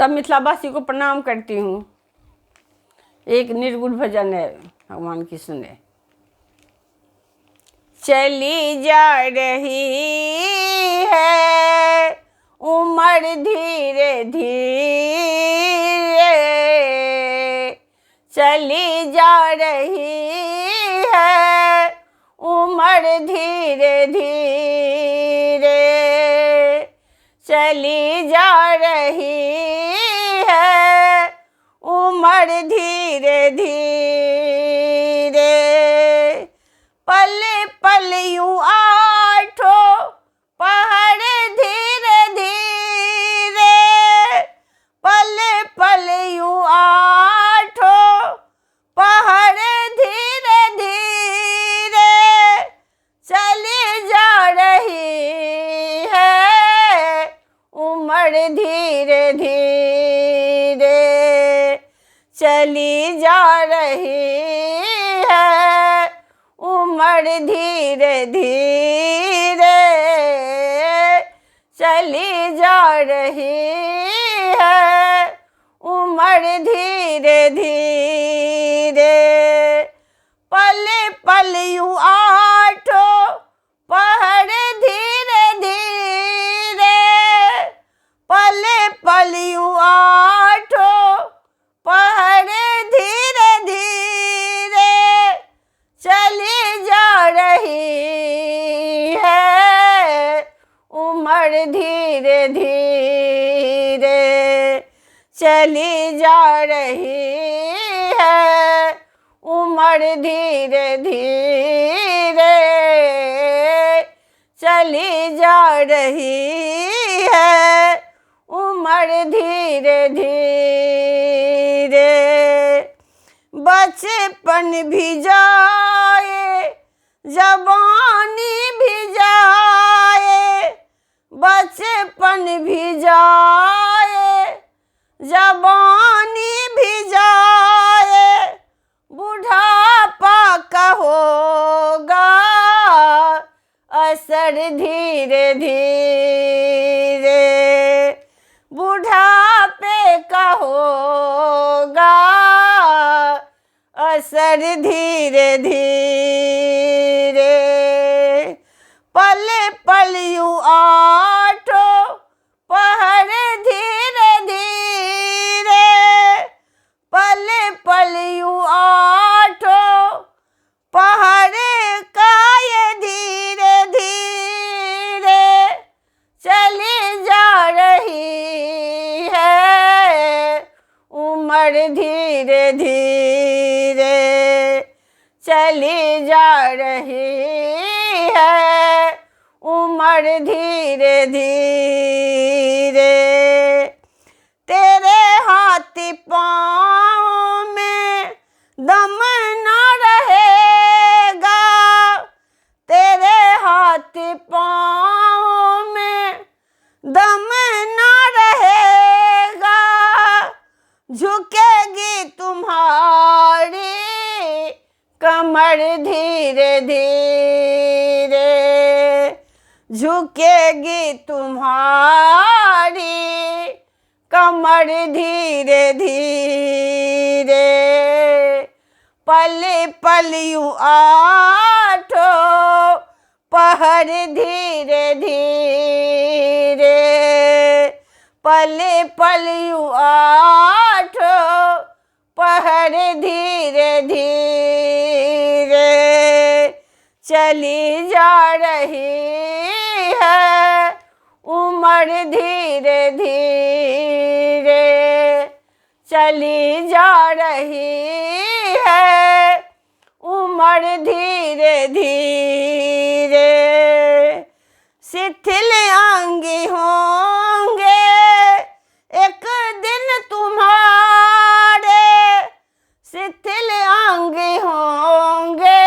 सब मिथिलावासी को प्रणाम करती हूँ। एक निर्गुण भजन है, भगवान की सुने। चली जा रही है उम्र धीरे धीरे, चली जा रही है उम्र धीरे धीरे, चली जा रही है उम्र धीरे धीरे। पल पल यूं आठों पहाड़ धीरे धीरे, पल पल यूं आठों पहाड़ धीरे धीरे, चली जा रही है उम्र धीरे धीरे, चली जा रही है उम्र धीरे धीरे, चली जा रही है उम्र धीरे धीरे। पल पल यूं आठों पहाड़ धीरे धीरे, पल पल यूं आठों पहाड़ धीरे धीरे, चली जा रही है उम्र धीरे धीरे, चली जा रही है उम्र धीरे धीरे, चली जा रही है उम्र धीरे धीरे। बचपन भी जाए जवानी भी जाए, बचपन भी जाए जवानी भी जाए, बुढ़ापा का होगा असर धीरे धीरे, बुढ़ापे का होगा असर धीरे धीरे। पल पल यूं आठों पहाड़ धीरे धीरे, पल पल यूं आठों पहाड़ का ये धीरे धीरे, चली जा रही है उम्र धीरे धीरे, चली जा रही है उम्र धीरे धीरे। तेरे हाथ पाँव में दम न रहेगा, तेरे हाथ पाँव में दम न रहेगा, झुकेगी तुम्हारी कमर धीरे धीरे, झुकेगी तुम्हारी कमर धीरे धीरे। पल पल यूं आठों पहाड़ धीरे धीरे, पल पल यूं आठों पहाड़ धीरे धीरे, चली जा रही है उम्र धीरे धीरे, चली जा रही है उम्र धीरे धीरे। शिथिल अंगी होंगे एक दिन तुम्हारे, शिथिल अंगी होंगे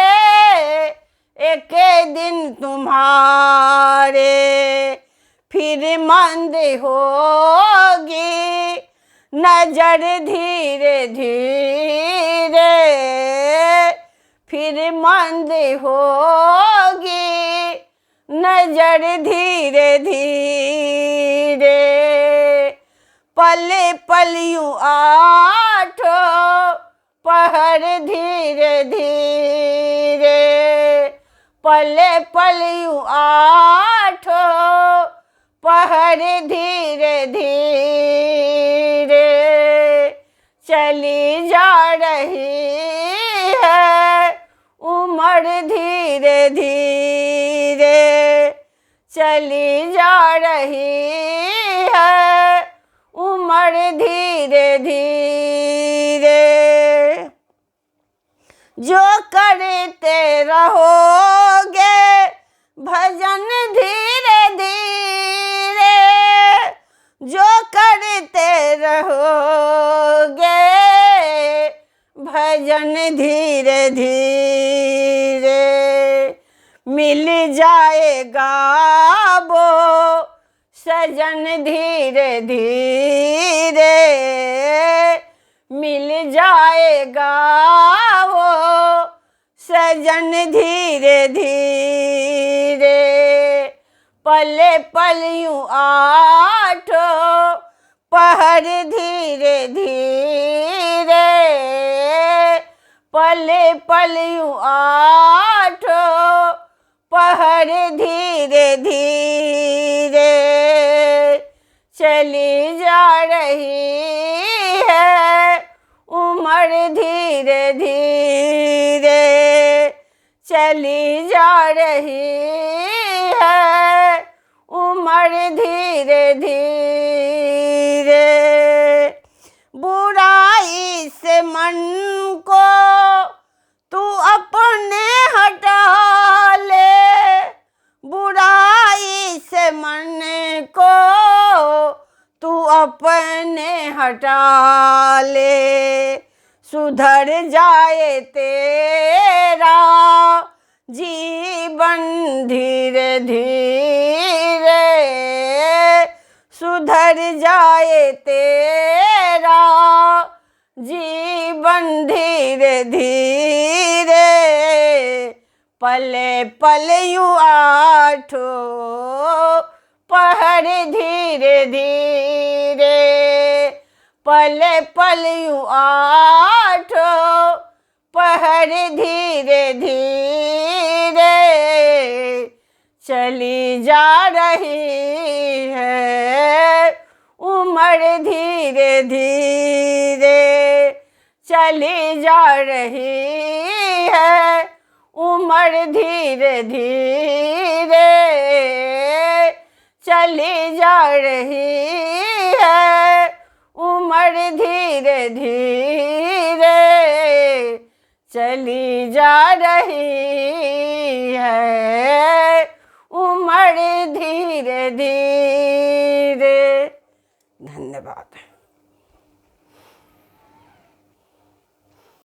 एक दिन तुम्हारे, फिर मंद होगी नजर धीरे धीरे, फिर मंद होगी नजर धीरे धीरे। पले पल यूं आठों पहर धीरे धीरे, पले पल यूं आठों पहर धीरे धीरे, चली जा रही है उम्र धीरे धीरे, चली जा रही है उम्र धीरे धीरे। जो करते रहोगे भजन धीरे धीरे, जो करते रहोगे भजन धीरे धीरे, मिल जाएगा वो सजन धीरे धीरे, मिल जाएगा वो सजन धीरे धीरे। पले पल यूं आठों पहर धीरे धीरे, पले पल यूं आठों पहर धीरे धीरे, चली जा रही है उम्र धीरे धीरे, चली जा रही है उम्र धीरे धीरे। बुराई से मन को तू अपने हटा ले, बुराई से मन को तू अपने हटा ले, सुधर जाए तेरा जीवन धीरे धीरे, सुधर जाए तेरा जीवन धीरे धीरे। पले पल यूं आठों पहर धीरे धीरे, पले पल यूं आठों पहर धीरे धीरे, चली जा रही है उम्र धीरे धीरे, चली जा रही है उम्र धीरे धीरे, चली जा रही है उम्र धीरे धीरे, चली जा रही है उम्र धीरे धीरे। धन्यवाद।